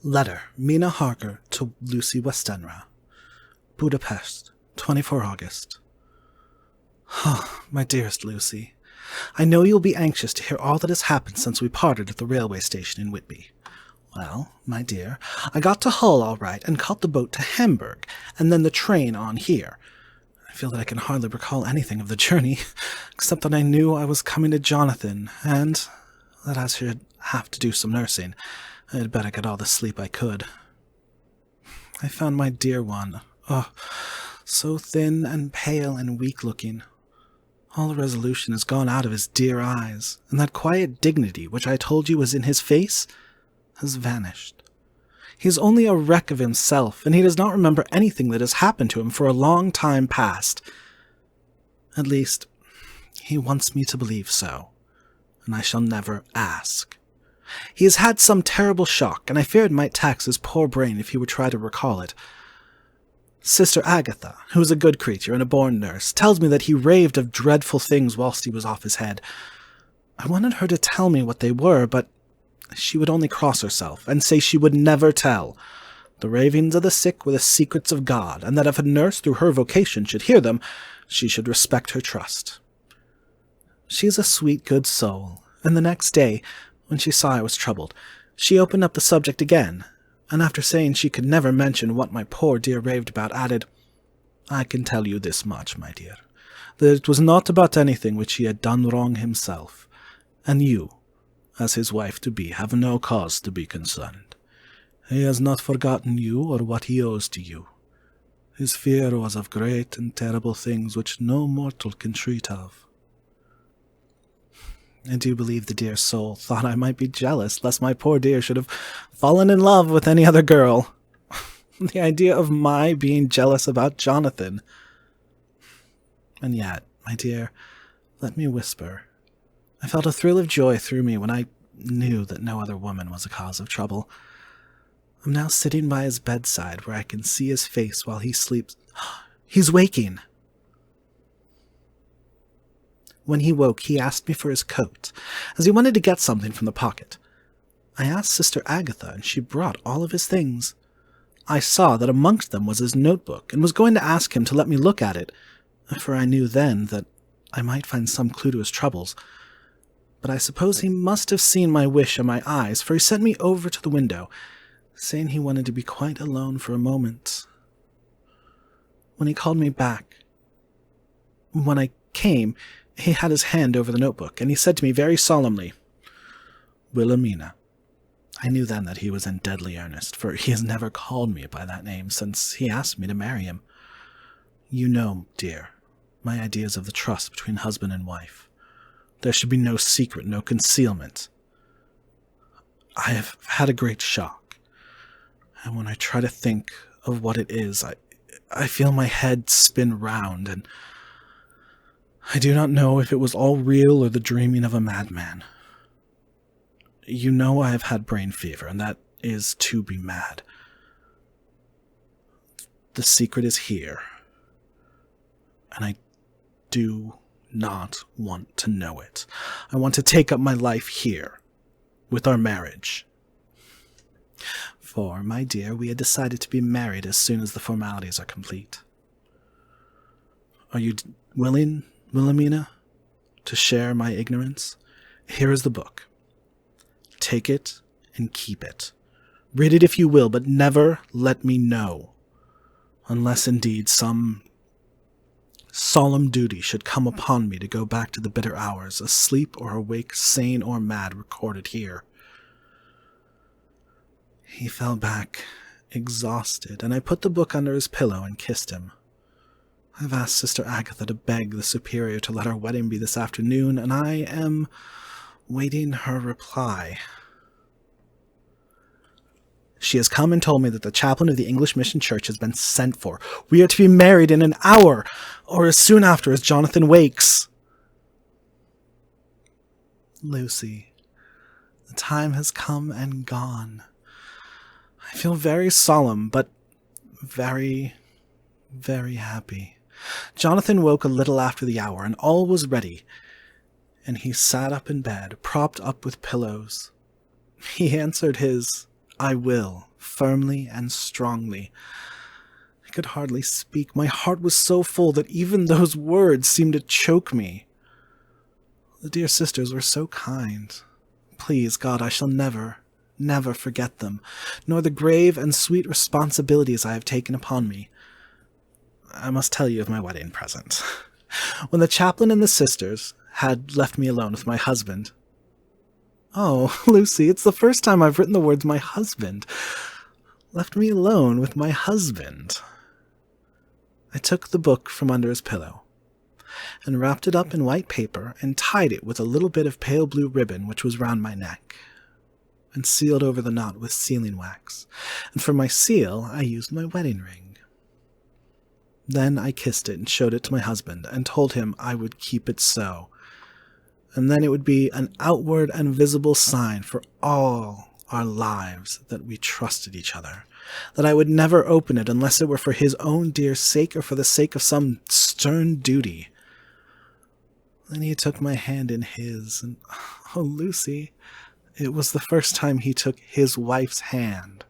Letter, Mina Harker to Lucy Westenra. Budapest, 24 August. My dearest Lucy, I know you will be anxious to hear all that has happened since we parted at the railway station in Whitby. Well, my dear, I got to Hull all right and caught the boat to Hamburg, and then the train on here. I feel that I can hardly recall anything of the journey, except that I knew I was coming to Jonathan, and that I should have to do some nursing. I had better get all the sleep I could. I found my dear one, so thin and pale and weak-looking. All the resolution has gone out of his dear eyes, and that quiet dignity which I told you was in his face has vanished. He is only a wreck of himself, and he does not remember anything that has happened to him for a long time past. At least, he wants me to believe so, and I shall never ask. He has had some terrible shock, and I fear it might tax his poor brain if he would try to recall it. Sister Agatha, who is a good creature and a born nurse, tells me that he raved of dreadful things whilst he was off his head. I wanted her to tell me what they were, but she would only cross herself, and say she would never tell. The ravings of the sick were the secrets of God, and that if a nurse through her vocation should hear them, she should respect her trust. She is a sweet, good soul, and the next day, when she saw I was troubled, she opened up the subject again, and after saying she could never mention what my poor dear raved about, added, "I can tell you this much, my dear, that it was not about anything which he had done wrong himself, and you, as his wife-to-be, have no cause to be concerned. He has not forgotten you or what he owes to you. His fear was of great and terrible things which no mortal can treat of." I do believe the dear soul thought I might be jealous lest my poor dear should have fallen in love with any other girl. The idea of my being jealous about Jonathan. And yet, my dear, let me whisper, I felt a thrill of joy through me when I knew that no other woman was a cause of trouble. I'm now sitting by his bedside where I can see his face while he sleeps. He's waking! When he woke, he asked me for his coat, as he wanted to get something from the pocket. I asked Sister Agatha, and she brought all of his things. I saw that amongst them was his notebook, and was going to ask him to let me look at it, for I knew then that I might find some clue to his troubles. But I suppose he must have seen my wish in my eyes, for he sent me over to the window, saying he wanted to be quite alone for a moment. When he called me back, when I came, he had his hand over the notebook, and he said to me very solemnly, "Wilhelmina." I knew then that he was in deadly earnest, for he has never called me by that name since he asked me to marry him. You know, dear, my ideas of the trust between husband and wife. There should be no secret, no concealment. I have had a great shock, and when I try to think of what it is, I feel my head spin round, and I do not know if it was all real or the dreaming of a madman. You know I have had brain fever, and that is to be mad. The secret is here, and I do not want to know it. I want to take up my life here, with our marriage. For, my dear, we had decided to be married as soon as the formalities are complete. Are you willing, Wilhelmina, to share my ignorance? Here is the book. Take it and keep it. Read it if you will, but never let me know, unless indeed some solemn duty should come upon me to go back to the bitter hours, asleep or awake, sane or mad, recorded here. He fell back, exhausted, and I put the book under his pillow and kissed him. I've asked Sister Agatha to beg the Superior to let our wedding be this afternoon, and I am waiting her reply. She has come and told me that the chaplain of the English Mission Church has been sent for. We are to be married in an hour, or as soon after as Jonathan wakes. Lucy, the time has come and gone. I feel very solemn, but very, very happy. Jonathan woke a little after the hour, and all was ready, and he sat up in bed, propped up with pillows. He answered his "I will" firmly and strongly. I could hardly speak. My heart was so full that even those words seemed to choke me. The dear sisters were so kind. Please, God, I shall never, never forget them, nor the grave and sweet responsibilities I have taken upon me. I must tell you of my wedding present. When the chaplain and the sisters had left me alone with my husband— Oh, Lucy, it's the first time I've written the words "my husband." Left me alone with my husband. I took the book from under his pillow, and wrapped it up in white paper, and tied it with a little bit of pale blue ribbon which was round my neck, and sealed over the knot with sealing wax, and for my seal I used my wedding ring. Then I kissed it and showed it to my husband, and told him I would keep it so, and then it would be an outward and visible sign for all our lives that we trusted each other, that I would never open it unless it were for his own dear sake or for the sake of some stern duty. Then he took my hand in his, and, oh, Lucy, it was the first time he took his wife's hand,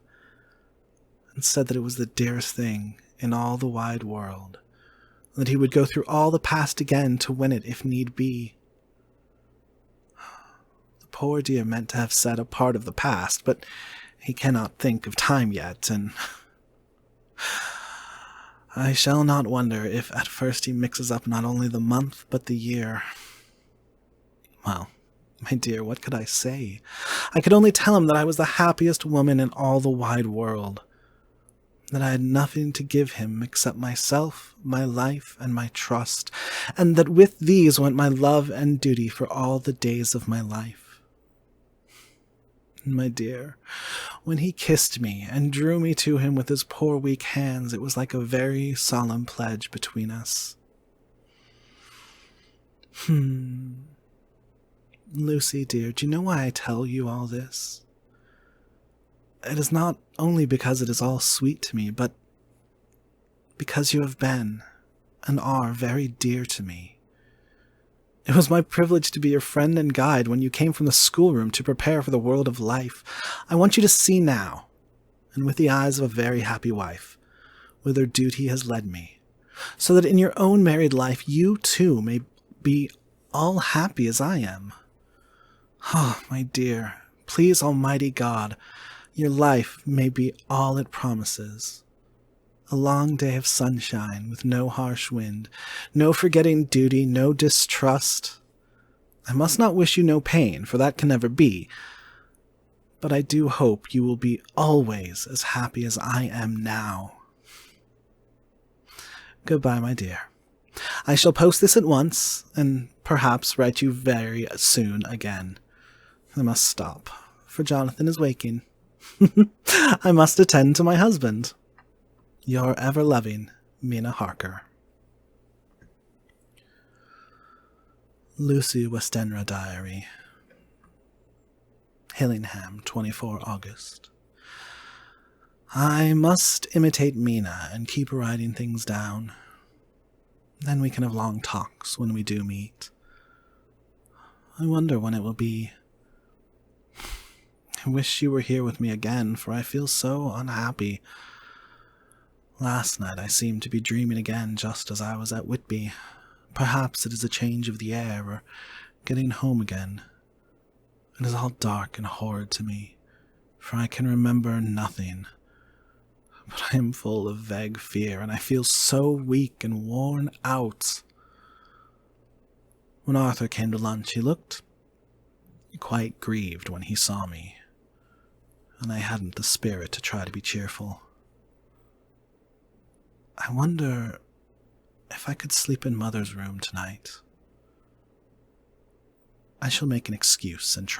and said that it was the dearest thing in all the wide world, that he would go through all the past again to win it if need be. The poor dear meant to have said a part of the past, but he cannot think of time yet, and I shall not wonder if at first he mixes up not only the month but the year. Well, my dear, what could I say? I could only tell him that I was the happiest woman in all the wide world, that I had nothing to give him except myself, my life, and my trust, and that with these went my love and duty for all the days of my life. My dear, when he kissed me and drew me to him with his poor weak hands, it was like a very solemn pledge between us. Lucy, dear, do you know why I tell you all this? It is not only because it is all sweet to me, but because you have been and are very dear to me. It was my privilege to be your friend and guide when you came from the schoolroom to prepare for the world of life. I want you to see now, and with the eyes of a very happy wife, whither duty has led me, so that in your own married life you too may be all happy as I am. Oh, my dear, please Almighty God, your life may be all it promises. A long day of sunshine with no harsh wind, no forgetting duty, no distrust. I must not wish you no pain, for that can never be, but I do hope you will be always as happy as I am now. Goodbye, my dear. I shall post this at once, and perhaps write you very soon again. I must stop, for Jonathan is waking. I must attend to my husband. Your ever-loving Mina Harker. Lucy Westenra Diary. Hillingham, 24 August. I must imitate Mina and keep writing things down. Then we can have long talks when we do meet. I wonder when it will be. I wish you were here with me again, for I feel so unhappy. Last night I seemed to be dreaming again just as I was at Whitby. Perhaps it is a change of the air, or getting home again. It is all dark and horrid to me, for I can remember nothing. But I am full of vague fear, and I feel so weak and worn out. When Arthur came to lunch, he looked quite grieved when he saw me, and I hadn't the spirit to try to be cheerful. I wonder if I could sleep in Mother's room tonight. I shall make an excuse and try.